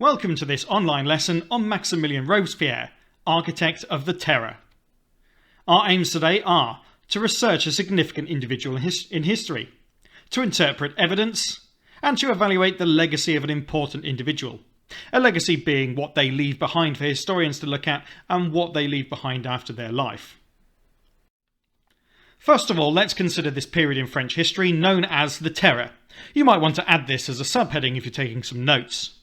Welcome to this online lesson on Maximilien Robespierre, architect of the Terror. Our aims today are to research a significant individual in history, to interpret evidence, and to evaluate the legacy of an important individual. A legacy being what they leave behind for historians to look at and what they leave behind after their life. First of all, let's consider this period in French history known as the Terror. You might want to add this as a subheading if you're taking some notes.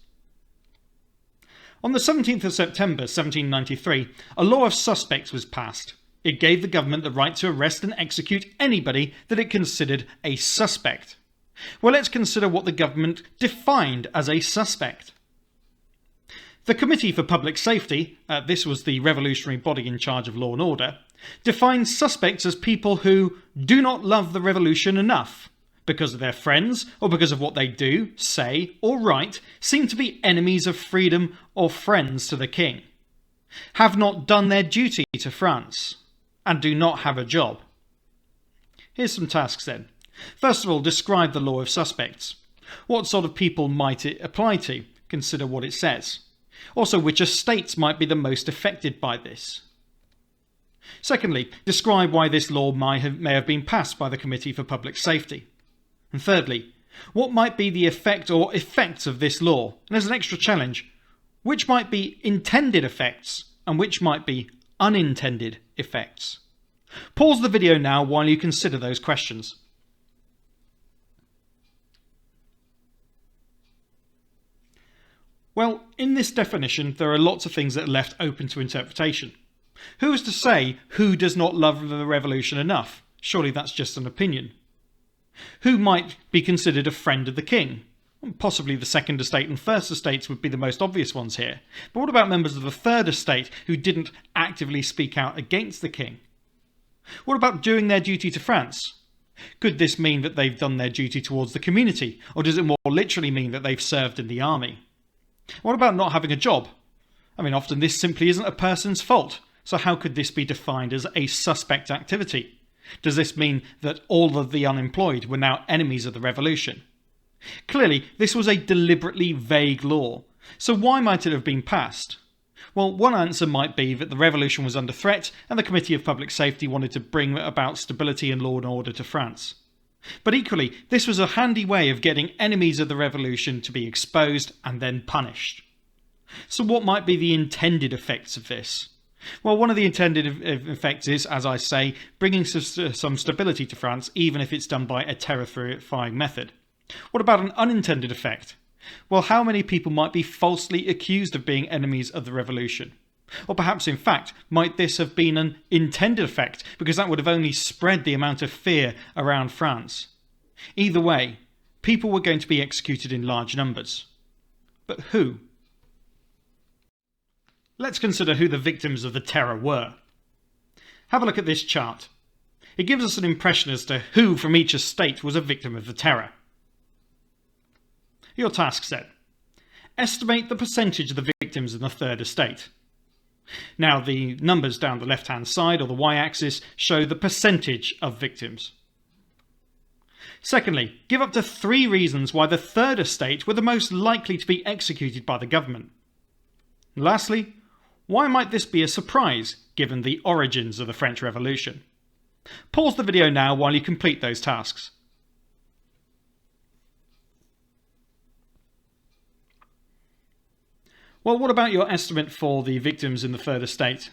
On the 17th of September 1793, a law of suspects was passed. It gave the government the right to arrest and execute anybody that it considered a suspect. Well, let's consider what the government defined as a suspect. The Committee for Public Safety, this was the revolutionary body in charge of law and order, defined suspects as people who do not love the revolution enough, because of their friends or because of what they do, say or write, seem to be enemies of freedom or friends to the king, have not done their duty to France, and do not have a job. Here's some tasks then. First of all, describe the law of suspects. What sort of people might it apply to? Consider what it says. Also, which estates might be the most affected by this? Secondly, describe why this law may have been passed by the Committee for Public Safety. And thirdly, what might be the effect or effects of this law? And as an extra challenge, which might be intended effects and which might be unintended effects? Pause the video now while you consider those questions. Well, in this definition, there are lots of things that are left open to interpretation. Who is to say who does not love the revolution enough? Surely that's just an opinion. Who might be considered a friend of the king? Possibly the second estate and first estates would be the most obvious ones here. But what about members of the third estate who didn't actively speak out against the king? What about doing their duty to France? Could this mean that they've done their duty towards the community, or does it more literally mean that they've served in the army? What about not having a job? I mean, often this simply isn't a person's fault, so how could this be defined as a suspect activity? Does this mean that all of the unemployed were now enemies of the revolution? Clearly, this was a deliberately vague law, so why might it have been passed? Well, one answer might be that the revolution was under threat and the Committee of Public Safety wanted to bring about stability and law and order to France. But equally, this was a handy way of getting enemies of the revolution to be exposed and then punished. So what might be the intended effects of this? Well, one of the intended effects is, as I say, bringing some stability to France, even if it's done by a terrifying method. What about an unintended effect? Well, how many people might be falsely accused of being enemies of the revolution? Or perhaps, in fact, might this have been an intended effect, because that would have only spread the amount of fear around France? Either way, people were going to be executed in large numbers. But who? Let's consider who the victims of the terror were. Have a look at this chart. It gives us an impression as to who from each estate was a victim of the terror. Your task set. Estimate the percentage of the victims in the third estate. Now the numbers down the left hand side or the y-axis show the percentage of victims. Secondly, give up to 3 reasons why the third estate were the most likely to be executed by the government. And lastly, why might this be a surprise given the origins of the French Revolution? Pause the video now while you complete those tasks. Well, what about your estimate for the victims in the third estate?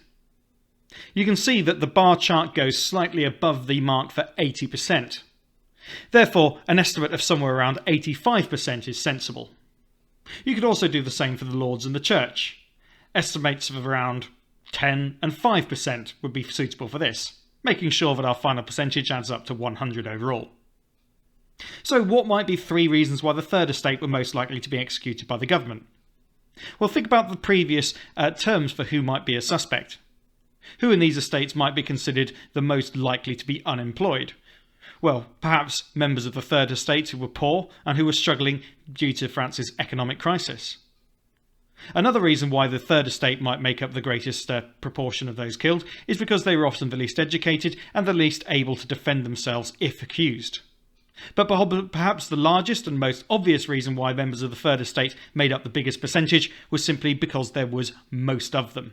You can see that the bar chart goes slightly above the mark for 80%. Therefore, an estimate of somewhere around 85% is sensible. You could also do the same for the lords and the church. Estimates of around 10 and 5% would be suitable for this, making sure that our final percentage adds up to 100 overall. So what might be 3 reasons why the third estate were most likely to be executed by the government? Well, think about the previous terms for who might be a suspect. Who in these estates might be considered the most likely to be unemployed? Well, perhaps members of the third estate who were poor and who were struggling due to France's economic crisis. Another reason why the third estate might make up the greatest proportion of those killed is because they were often the least educated and the least able to defend themselves if accused. But perhaps the largest and most obvious reason why members of the third estate made up the biggest percentage was simply because there was most of them.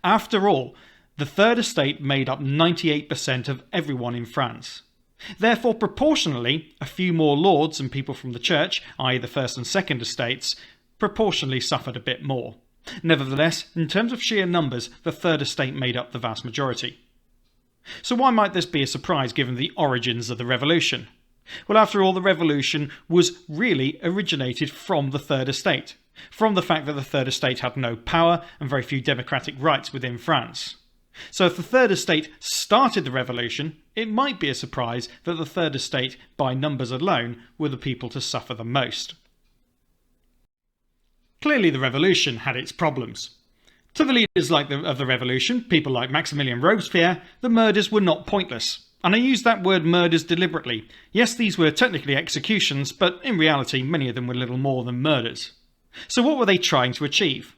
After all, the third estate made up 98% of everyone in France. Therefore, proportionally, a few more lords and people from the church, i.e. the first and second estates, proportionally suffered a bit more. Nevertheless, in terms of sheer numbers, the third estate made up the vast majority. So why might this be a surprise given the origins of the revolution? Well, after all, the revolution was really originated from the third estate, from the fact that the third estate had no power and very few democratic rights within France. So if the third estate started the revolution, it might be a surprise that the third estate, by numbers alone, were the people to suffer the most. Clearly the revolution had its problems. To the leaders of the revolution, people like Maximilien Robespierre, the murders were not pointless. And I use that word murders deliberately. Yes, these were technically executions, but in reality many of them were little more than murders. So what were they trying to achieve?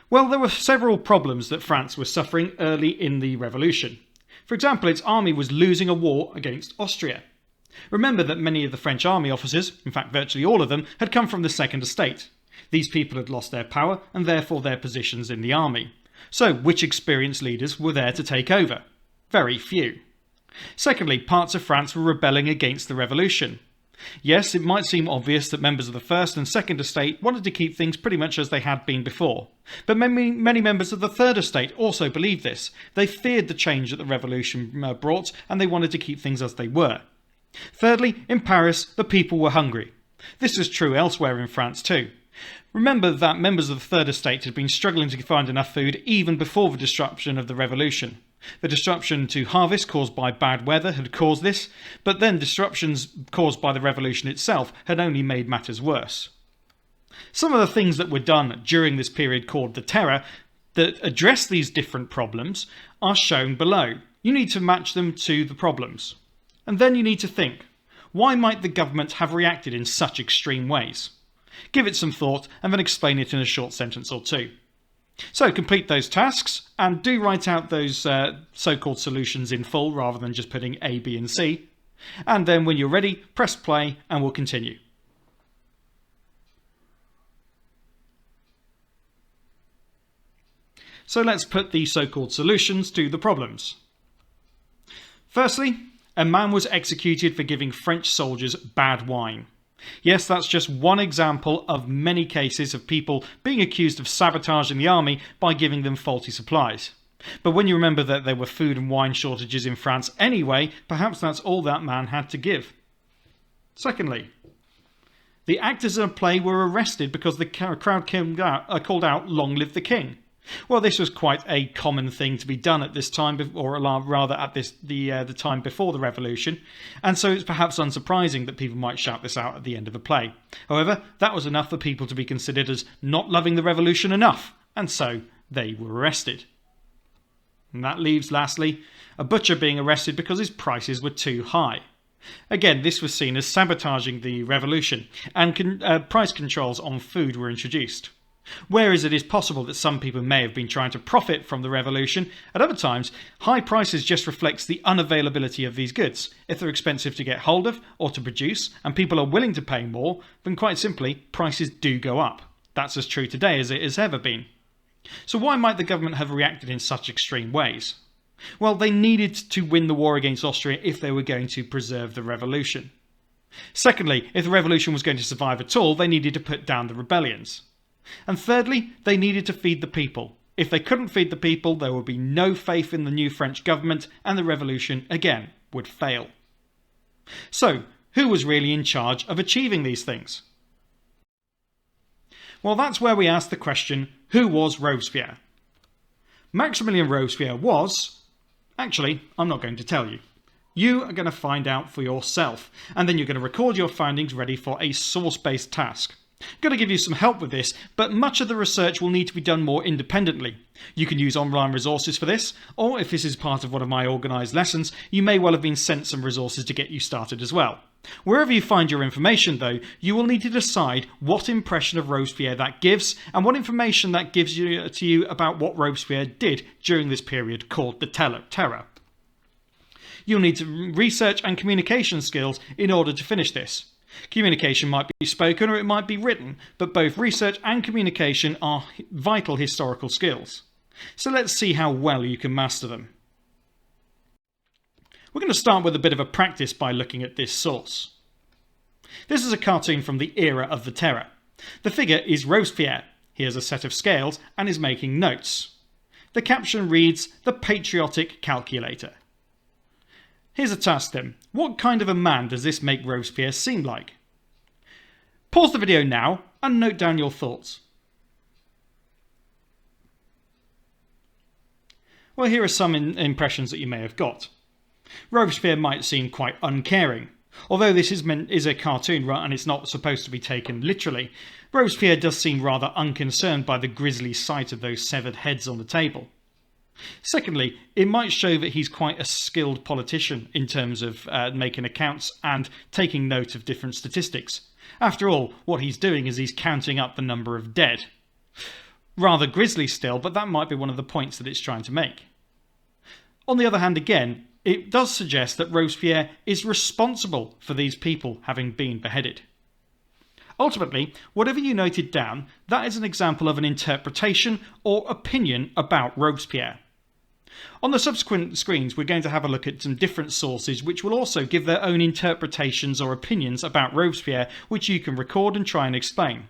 Well, there were several problems that France was suffering early in the revolution. For example, its army was losing a war against Austria. Remember that many of the French army officers, in fact virtually all of them, had come from the second estate. These people had lost their power and therefore their positions in the army. So which experienced leaders were there to take over? Very few. Secondly, parts of France were rebelling against the revolution. Yes, it might seem obvious that members of the first and second estate wanted to keep things pretty much as they had been before. But many members of the third estate also believed this. They feared the change that the revolution brought, and they wanted to keep things as they were. Thirdly, in Paris, the people were hungry. This was true elsewhere in France too. Remember that members of the third estate had been struggling to find enough food even before the disruption of the revolution. The disruption to harvest caused by bad weather had caused this, but then disruptions caused by the revolution itself had only made matters worse. Some of the things that were done during this period called the Terror that address these different problems are shown below. You need to match them to the problems. And then you need to think, why might the government have reacted in such extreme ways? Give it some thought and then explain it in a short sentence or two. So complete those tasks and do write out those so-called solutions in full rather than just putting A, B and C. And then when you're ready, press play and we'll continue. So let's put the so-called solutions to the problems. Firstly, a man was executed for giving French soldiers bad wine. Yes, that's just one example of many cases of people being accused of sabotaging the army by giving them faulty supplies. But when you remember that there were food and wine shortages in France anyway, perhaps that's all that man had to give. Secondly, the actors in a play were arrested because the crowd called out, "Long live the king." Well, this was quite a common thing to be done at this time, or rather at the time before the revolution, and so it's perhaps unsurprising that people might shout this out at the end of the play. However, that was enough for people to be considered as not loving the revolution enough, and so they were arrested. And that leaves, lastly, a butcher being arrested because his prices were too high. Again, this was seen as sabotaging the revolution, and price controls on food were introduced. Whereas it is possible that some people may have been trying to profit from the revolution, at other times, high prices just reflects the unavailability of these goods. If they're expensive to get hold of or to produce, and people are willing to pay more, then quite simply, prices do go up. That's as true today as it has ever been. So why might the government have reacted in such extreme ways? Well, they needed to win the war against Austria if they were going to preserve the revolution. Secondly, if the revolution was going to survive at all, they needed to put down the rebellions. And thirdly, they needed to feed the people. If they couldn't feed the people, there would be no faith in the new French government and the revolution, again, would fail. So, who was really in charge of achieving these things? Well, that's where we ask the question, who was Robespierre? Maximilien Robespierre was... Actually, I'm not going to tell you. You are going to find out for yourself, and then you're going to record your findings ready for a source-based task. I'm going to give you some help with this, but much of the research will need to be done more independently. You can use online resources for this, or if this is part of one of my organised lessons, you may well have been sent some resources to get you started as well. Wherever you find your information though, you will need to decide what impression of Robespierre that gives, and what information that gives to you about what Robespierre did during this period called the Terror. You'll need research and communication skills in order to finish this. Communication might be spoken or it might be written, but both research and communication are vital historical skills. So let's see how well you can master them. We're going to start with a bit of a practice by looking at this source. This is a cartoon from the era of the Terror. The figure is Robespierre. He has a set of scales and is making notes. The caption reads, "The Patriotic Calculator." Here's a task then. What kind of a man does this make Robespierre seem like? Pause the video now and note down your thoughts. Well, here are some impressions that you may have got. Robespierre might seem quite uncaring. Although this is a cartoon, right, and it's not supposed to be taken literally, Robespierre does seem rather unconcerned by the grisly sight of those severed heads on the table. Secondly, it might show that he's quite a skilled politician in terms of making accounts and taking note of different statistics. After all, what he's doing is he's counting up the number of dead. Rather grisly still, but that might be one of the points that it's trying to make. On the other hand, again, it does suggest that Robespierre is responsible for these people having been beheaded. Ultimately, whatever you noted down, that is an example of an interpretation or opinion about Robespierre. On the subsequent screens, we're going to have a look at some different sources which will also give their own interpretations or opinions about Robespierre, which you can record and try and explain.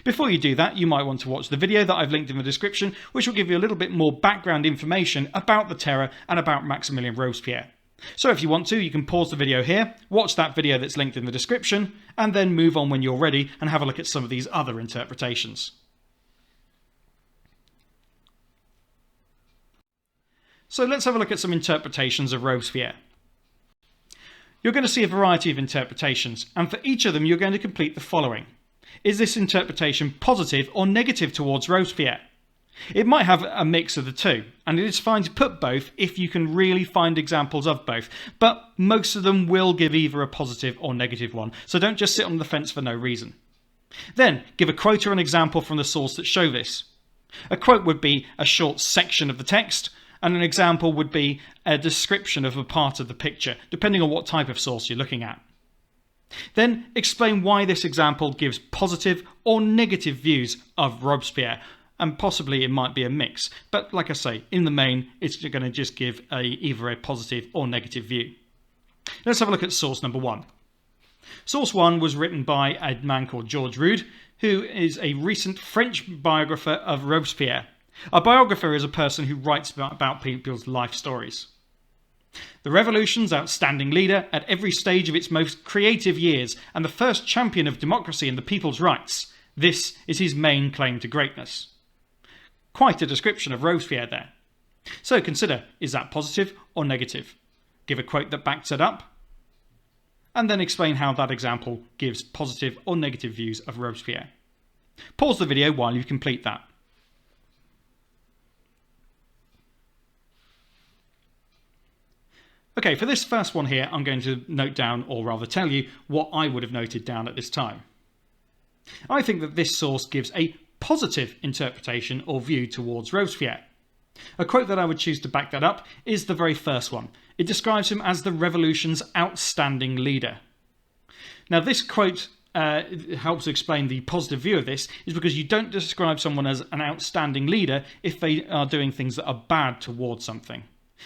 Before you do that, you might want to watch the video that I've linked in the description, which will give you a little bit more background information about the Terror and about Maximilien Robespierre. So if you want to, you can pause the video here, watch that video that's linked in the description, and then move on when you're ready and have a look at some of these other interpretations. So let's have a look at some interpretations of Robespierre. You're going to see a variety of interpretations, and for each of them you're going to complete the following. Is this interpretation positive or negative towards Robespierre? It might have a mix of the two, and it is fine to put both if you can really find examples of both, but most of them will give either a positive or negative one, so don't just sit on the fence for no reason. Then, give a quote or an example from the source that show this. A quote would be a short section of the text, and an example would be a description of a part of the picture, depending on what type of source you're looking at. Then explain why this example gives positive or negative views of Robespierre, and possibly it might be a mix, but like I say, in the main it's going to just give either a positive or negative view. Let's have a look at source number 1. Source 1 was written by a man called George Rude, who is a recent French biographer of Robespierre. A biographer is a person who writes about people's life stories. The revolution's outstanding leader at every stage of its most creative years and the first champion of democracy and the people's rights. This is his main claim to greatness. Quite a description of Robespierre there. So consider, is that positive or negative? Give a quote that backs it up, and then explain how that example gives positive or negative views of Robespierre. Pause the video while you complete that. Okay, for this first one here, I'm going to note down, or rather tell you, what I would have noted down at this time. I think that this source gives a positive interpretation or view towards Robespierre. A quote that I would choose to back that up is the very first one. It describes him as the revolution's outstanding leader. Now this quote helps explain the positive view of this, is because you don't describe someone as an outstanding leader if they are doing things that are bad towards something.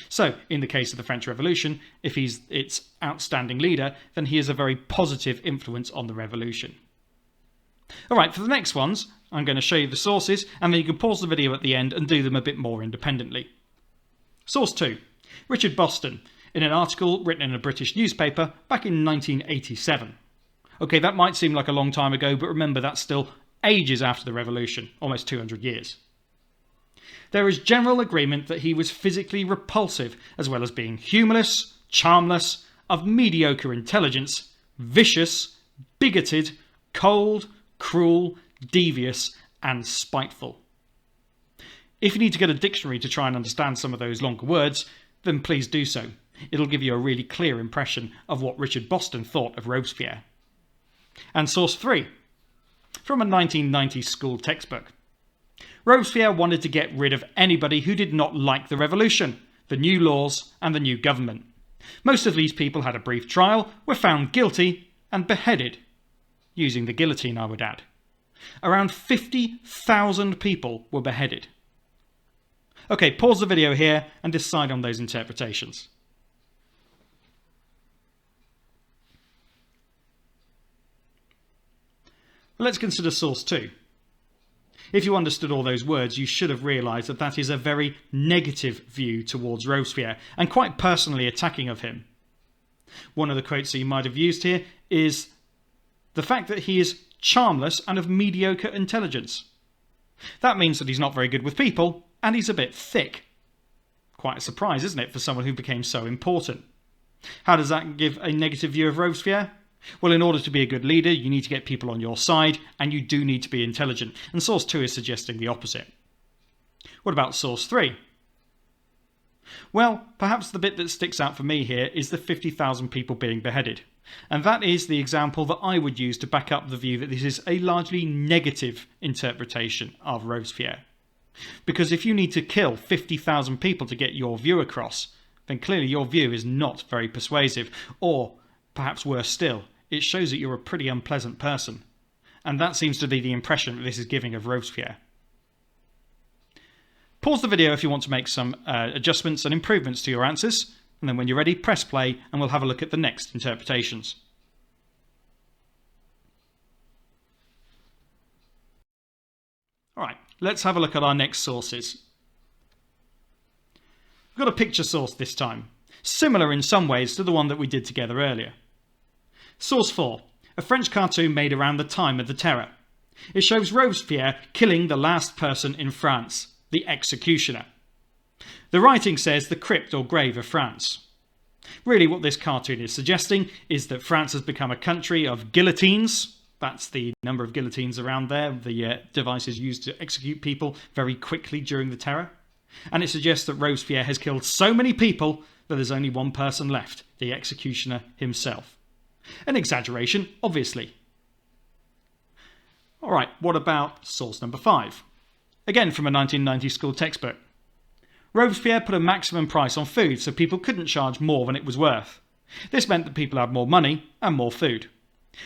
So, in the case of the French Revolution, if he's its outstanding leader, then he is a very positive influence on the revolution. Alright, for the next ones, I'm going to show you the sources, and then you can pause the video at the end and do them a bit more independently. Source 2. Richard Boston, in an article written in a British newspaper back in 1987. Okay, that might seem like a long time ago, but remember that's still ages after the revolution, almost 200 years. There is general agreement that he was physically repulsive, as well as being humorless, charmless, of mediocre intelligence, vicious, bigoted, cold, cruel, devious, and spiteful. If you need to get a dictionary to try and understand some of those longer words, then please do so. It'll give you a really clear impression of what Richard Boston thought of Robespierre. And source 3, from a 1990s school textbook. Robespierre wanted to get rid of anybody who did not like the revolution, the new laws and the new government. Most of these people had a brief trial, were found guilty, and beheaded. Using the guillotine, I would add. Around 50,000 people were beheaded. Okay, pause the video here and decide on those interpretations. Let's consider source 2. If you understood all those words, you should have realised that that is a very negative view towards Robespierre and quite personally attacking of him. One of the quotes that you might have used here is the fact that he is charmless and of mediocre intelligence. That means that he's not very good with people and he's a bit thick. Quite a surprise, isn't it, for someone who became so important? How does that give a negative view of Robespierre? Well, in order to be a good leader, you need to get people on your side, and you do need to be intelligent, and source 2 is suggesting the opposite. What about source 3? Well, perhaps the bit that sticks out for me here is the 50,000 people being beheaded, and that is the example that I would use to back up the view that this is a largely negative interpretation of Robespierre. Because if you need to kill 50,000 people to get your view across, then clearly your view is not very persuasive, or perhaps worse still, it shows that you're a pretty unpleasant person. And that seems to be the impression that this is giving of Robespierre. Pause the video if you want to make some adjustments and improvements to your answers, and then when you're ready, press play and we'll have a look at the next interpretations. Alright, let's have a look at our next sources. We've got a picture source this time, similar in some ways to the one that we did together earlier. Source 4, a French cartoon made around the time of the Terror. It shows Robespierre killing the last person in France, the executioner. The writing says the crypt or grave of France. Really what this cartoon is suggesting is that France has become a country of guillotines. That's the number of guillotines around there, the devices used to execute people very quickly during the Terror. And it suggests that Robespierre has killed so many people that there's only one person left, the executioner himself. An exaggeration, obviously. Alright, what about source number 5? Again from a 1990 school textbook. Robespierre put a maximum price on food so people couldn't charge more than it was worth. This meant that people had more money and more food.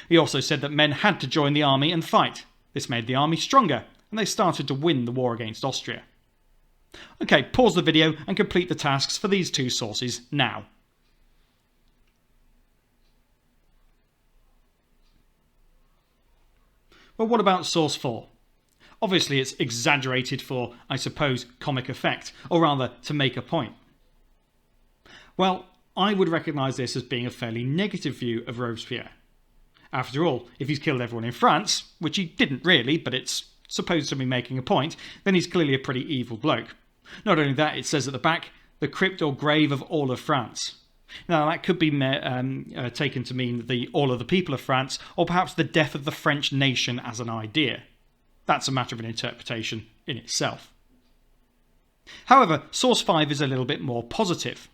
He also said that men had to join the army and fight. This made the army stronger and they started to win the war against Austria. Okay, pause the video and complete the tasks for these two sources now. Well, what about source 4? Obviously it's exaggerated for, I suppose, comic effect, or rather to make a point. Well, I would recognise this as being a fairly negative view of Robespierre. After all, if he's killed everyone in France, which he didn't really, but it's supposed to be making a point, then he's clearly a pretty evil bloke. Not only that, it says at the back, the crypt or grave of all of France. Now that could be taken to mean all of the people of France, or perhaps the death of the French nation as an idea. That's a matter of an interpretation in itself. However, source 5 is a little bit more positive.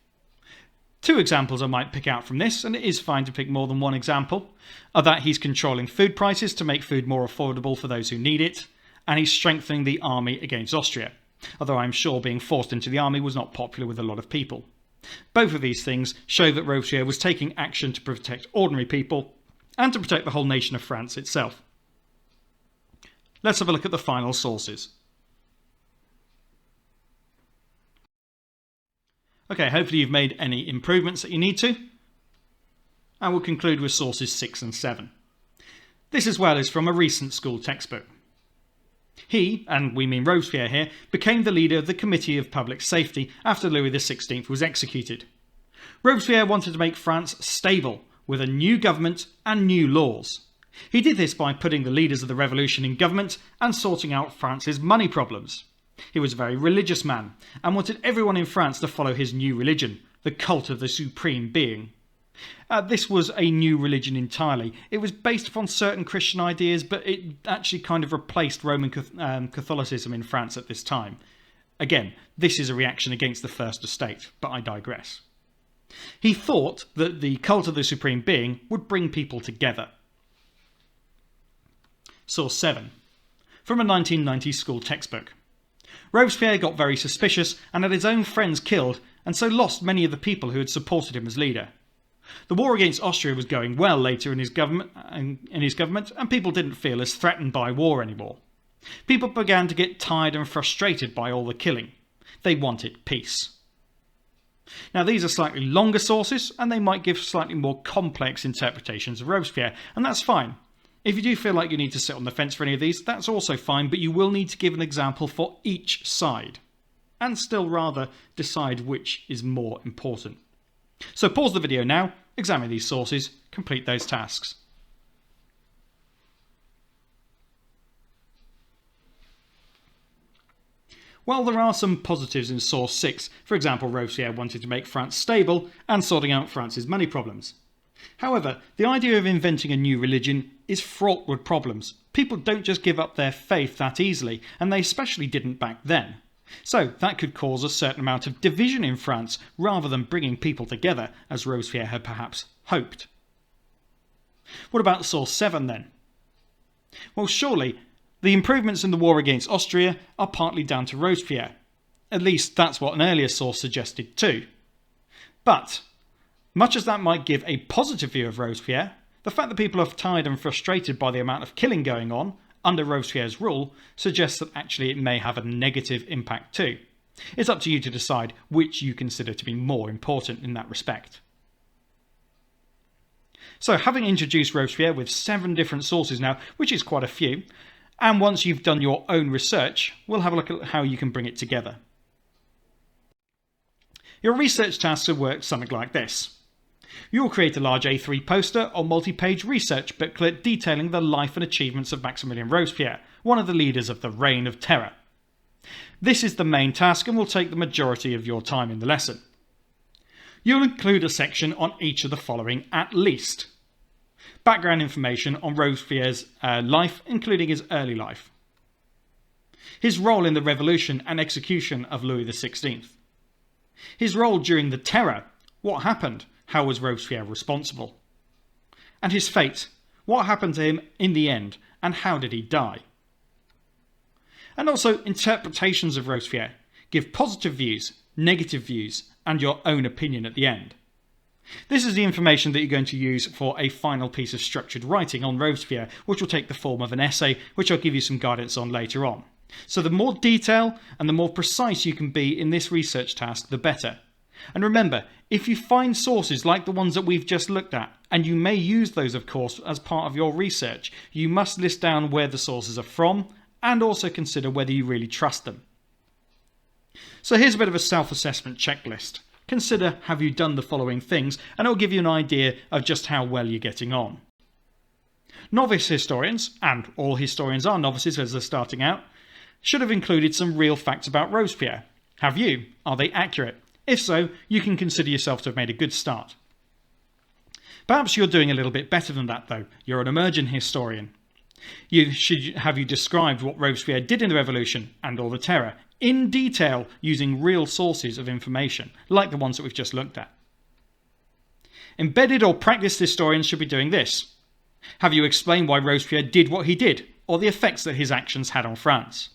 Two examples I might pick out from this, and it is fine to pick more than one example, are that he's controlling food prices to make food more affordable for those who need it, and he's strengthening the army against Austria, although I'm sure being forced into the army was not popular with a lot of people. Both of these things show that Robespierre was taking action to protect ordinary people and to protect the whole nation of France itself. Let's have a look at the final sources. Okay, hopefully you've made any improvements that you need to. And we'll conclude with sources 6 and 7. This as well is from a recent school textbook. He, and we mean Robespierre here, became the leader of the Committee of Public Safety after Louis XVI was executed. Robespierre wanted to make France stable, with a new government and new laws. He did this by putting the leaders of the revolution in government and sorting out France's money problems. He was a very religious man and wanted everyone in France to follow his new religion, the cult of the supreme being. This was a new religion entirely. It was based upon certain Christian ideas, but it actually kind of replaced Roman Catholicism in France at this time. Again, this is a reaction against the First Estate, but I digress. He thought that the cult of the supreme being would bring people together. Source 7. From a 1990 school textbook. Robespierre got very suspicious and had his own friends killed and so lost many of the people who had supported him as leader. The war against Austria was going well later in his government, and people didn't feel as threatened by war anymore. People began to get tired and frustrated by all the killing. They wanted peace. Now, these are slightly longer sources, and they might give slightly more complex interpretations of Robespierre, and that's fine. If you do feel like you need to sit on the fence for any of these, that's also fine, but you will need to give an example for each side, and still rather decide which is more important. So pause the video now, examine these sources, complete those tasks. While there are some positives in source 6, for example Robespierre wanting to make France stable and sorting out France's money problems. However, the idea of inventing a new religion is fraught with problems. People don't just give up their faith that easily, and they especially didn't back then. So that could cause a certain amount of division in France rather than bringing people together as Robespierre had perhaps hoped. What about source 7 then? Well, surely the improvements in the war against Austria are partly down to Robespierre. At least that's what an earlier source suggested too. But much as that might give a positive view of Robespierre, the fact that people are tired and frustrated by the amount of killing going on under Robespierre's rule suggests that actually it may have a negative impact too. It's up to you to decide which you consider to be more important in that respect. So, having introduced Robespierre with 7 different sources now, which is quite a few, and once you've done your own research, we'll have a look at how you can bring it together. Your research tasks will work something like this. You'll create a large A3 poster or multi-page research booklet detailing the life and achievements of Maximilien Robespierre, one of the leaders of the Reign of Terror. This is the main task and will take the majority of your time in the lesson. You'll include a section on each of the following at least. Background information on Robespierre's life, including his early life. His role in the revolution and execution of Louis XVI. His role during the Terror. What happened? How was Robespierre responsible? And his fate. What happened to him in the end, and how did he die? And also interpretations of Robespierre. Give positive views, negative views, and your own opinion at the end. This is the information that you're going to use for a final piece of structured writing on Robespierre, which will take the form of an essay, which I'll give you some guidance on later on. So the more detail and the more precise you can be in this research task, the better. And remember, if you find sources like the ones that we've just looked at, and you may use those of course as part of your research, you must list down where the sources are from and also consider whether you really trust them. So here's a bit of a self-assessment checklist. Consider, have you done the following things, and it'll give you an idea of just how well you're getting on. Novice historians, and all historians are novices as they're starting out, should have included some real facts about Robespierre. Have you? Are they accurate? If so, you can consider yourself to have made a good start. Perhaps you're doing a little bit better than that though. You're an emerging historian. Have you described what Robespierre did in the revolution and all the terror in detail using real sources of information, like the ones that we've just looked at. Embedded or practiced historians should be doing this. Have you explained why Robespierre did what he did, or the effects that his actions had on France?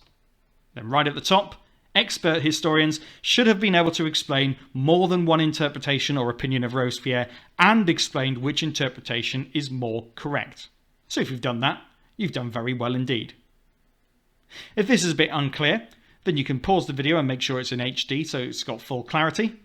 Then right at the top, expert historians should have been able to explain more than one interpretation or opinion of Robespierre and explained which interpretation is more correct. So if you've done that, you've done very well indeed. If this is a bit unclear, then you can pause the video and make sure it's in HD so it's got full clarity.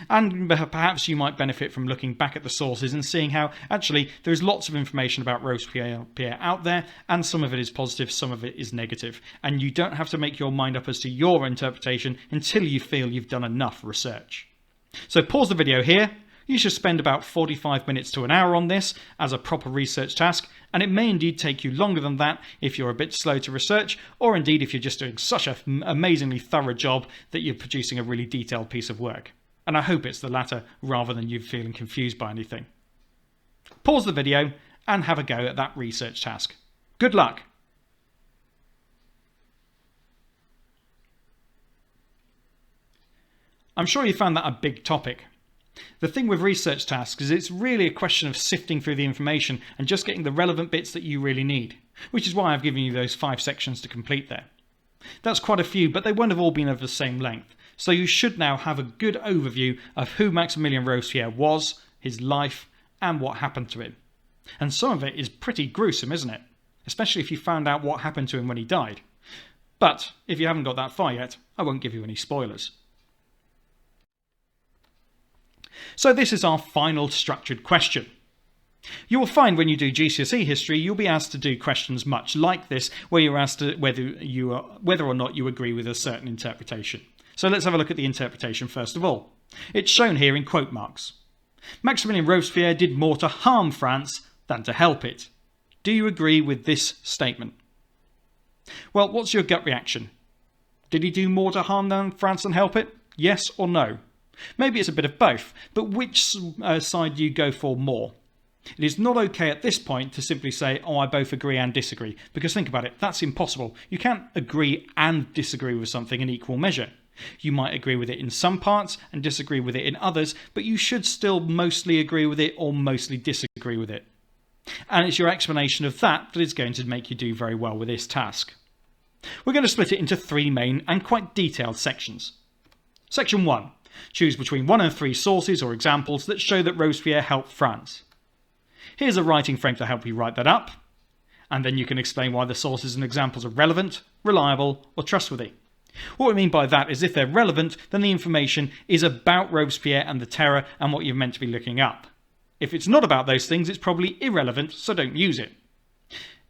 And perhaps you might benefit from looking back at the sources and seeing how actually there's lots of information about Robespierre out there, and some of it is positive, some of it is negative. And you don't have to make your mind up as to your interpretation until you feel you've done enough research. So pause the video here. You should spend about 45 minutes to an hour on this as a proper research task, and it may indeed take you longer than that if you're a bit slow to research, or indeed if you're just doing such an amazingly thorough job that you're producing a really detailed piece of work. And I hope it's the latter rather than you feeling confused by anything. Pause the video and have a go at that research task. Good luck! I'm sure you found that a big topic. The thing with research tasks is it's really a question of sifting through the information and just getting the relevant bits that you really need, which is why I've given you those 5 sections to complete there. That's quite a few, but they won't have all been of the same length. So you should now have a good overview of who Maximilien Robespierre was, his life, and what happened to him. And some of it is pretty gruesome, isn't it? Especially if you found out what happened to him when he died. But if you haven't got that far yet, I won't give you any spoilers. So this is our final structured question. You will find when you do GCSE history, you'll be asked to do questions much like this, where you're asked whether or not you agree with a certain interpretation. So let's have a look at the interpretation first of all. It's shown here in quote marks. Maximilien Robespierre did more to harm France than to help it. Do you agree with this statement? Well, what's your gut reaction? Did he do more to harm than France than help it? Yes or no? Maybe it's a bit of both, but which side do you go for more? It is not okay at this point to simply say, oh, I both agree and disagree, because think about it, that's impossible. You can't agree and disagree with something in equal measure. You might agree with it in some parts and disagree with it in others, but you should still mostly agree with it or mostly disagree with it. And it's your explanation of that that is going to make you do very well with this task. We're going to split it into 3 main and quite detailed sections. Section 1. Choose between 1 and 3 sources or examples that show that Robespierre helped France. Here's a writing frame to help you write that up, and then you can explain why the sources and examples are relevant, reliable, or trustworthy. What we mean by that is if they're relevant, then the information is about Robespierre and the terror and what you're meant to be looking up. If it's not about those things, it's probably irrelevant, so don't use it.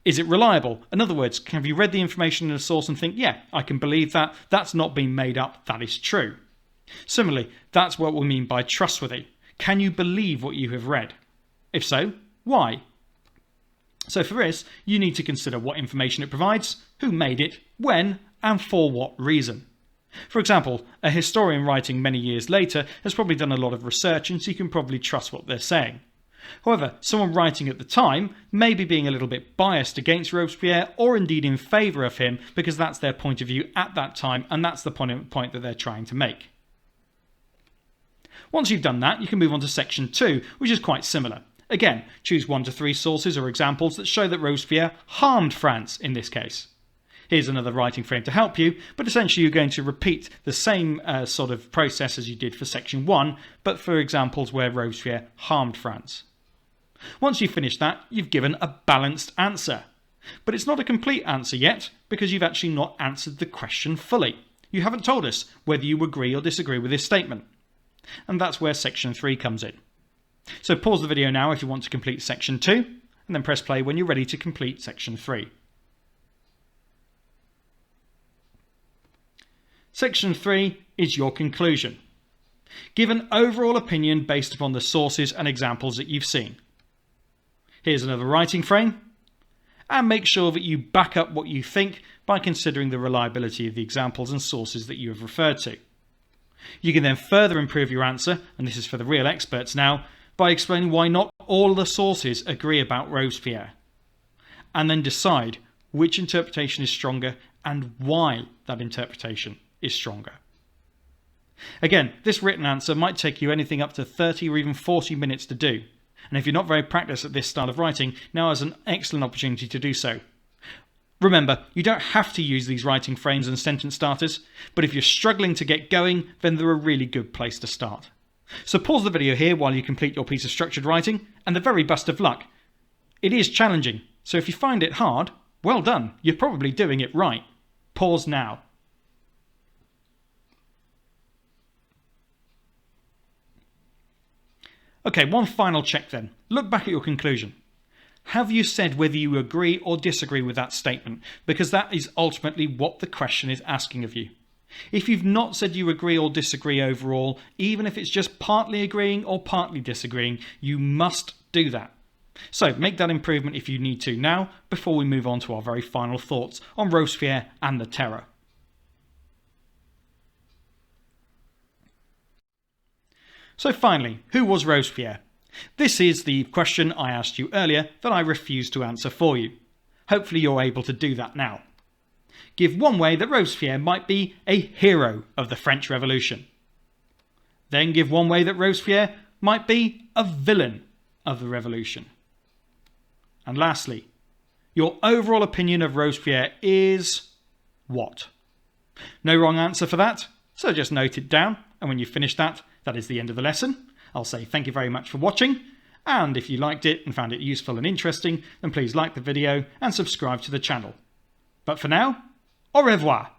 Is it reliable? In other words, have you read the information in a source and think, yeah, I can believe that, that's not been made up, that is true. Similarly, that's what we mean by trustworthy. Can you believe what you have read? If so, why? So for this, you need to consider what information it provides, who made it, when, and for what reason. For example, a historian writing many years later has probably done a lot of research, and so you can probably trust what they're saying. However, someone writing at the time may be being a little bit biased against Robespierre or indeed in favour of him because that's their point of view at that time and that's the point that they're trying to make. Once you've done that, you can move on to section 2, which is quite similar. Again, choose 1 to 3 sources or examples that show that Robespierre harmed France in this case. Here's another writing frame to help you, but essentially you're going to repeat the same sort of process as you did for section 1, but for examples where Robespierre harmed France. Once you've finished that, you've given a balanced answer. But it's not a complete answer yet, because you've actually not answered the question fully. You haven't told us whether you agree or disagree with this statement. And that's where section 3 comes in. So pause the video now if you want to complete section 2, and then press play when you're ready to complete section 3. Section 3 is your conclusion. Give an overall opinion based upon the sources and examples that you've seen. Here's another writing frame, and make sure that you back up what you think by considering the reliability of the examples and sources that you have referred to. You can then further improve your answer, and this is for the real experts now, by explaining why not all the sources agree about Robespierre, and then decide which interpretation is stronger and why that interpretation is stronger. Again, this written answer might take you anything up to 30 or even 40 minutes to do, and if you're not very practiced at this style of writing, now is an excellent opportunity to do so. Remember, you don't have to use these writing frames and sentence starters, but if you're struggling to get going, then they're a really good place to start. So pause the video here while you complete your piece of structured writing, and the very best of luck. It is challenging, so if you find it hard, well done, you're probably doing it right. Pause now. Okay, one final check then. Look back at your conclusion. Have you said whether you agree or disagree with that statement? Because that is ultimately what the question is asking of you. If you've not said you agree or disagree overall, even if it's just partly agreeing or partly disagreeing, you must do that. So make that improvement if you need to now, before we move on to our very final thoughts on Robespierre and the Terror. So finally, who was Robespierre? This is the question I asked you earlier that I refused to answer for you. Hopefully you're able to do that now. Give one way that Robespierre might be a hero of the French Revolution. Then give one way that Robespierre might be a villain of the Revolution. And lastly, your overall opinion of Robespierre is what? No wrong answer for that, So just note it down, and when you've finished that, that is the end of the lesson. I'll say thank you very much for watching, and if you liked it and found it useful and interesting, then please like the video and subscribe to the channel. But for now, au revoir!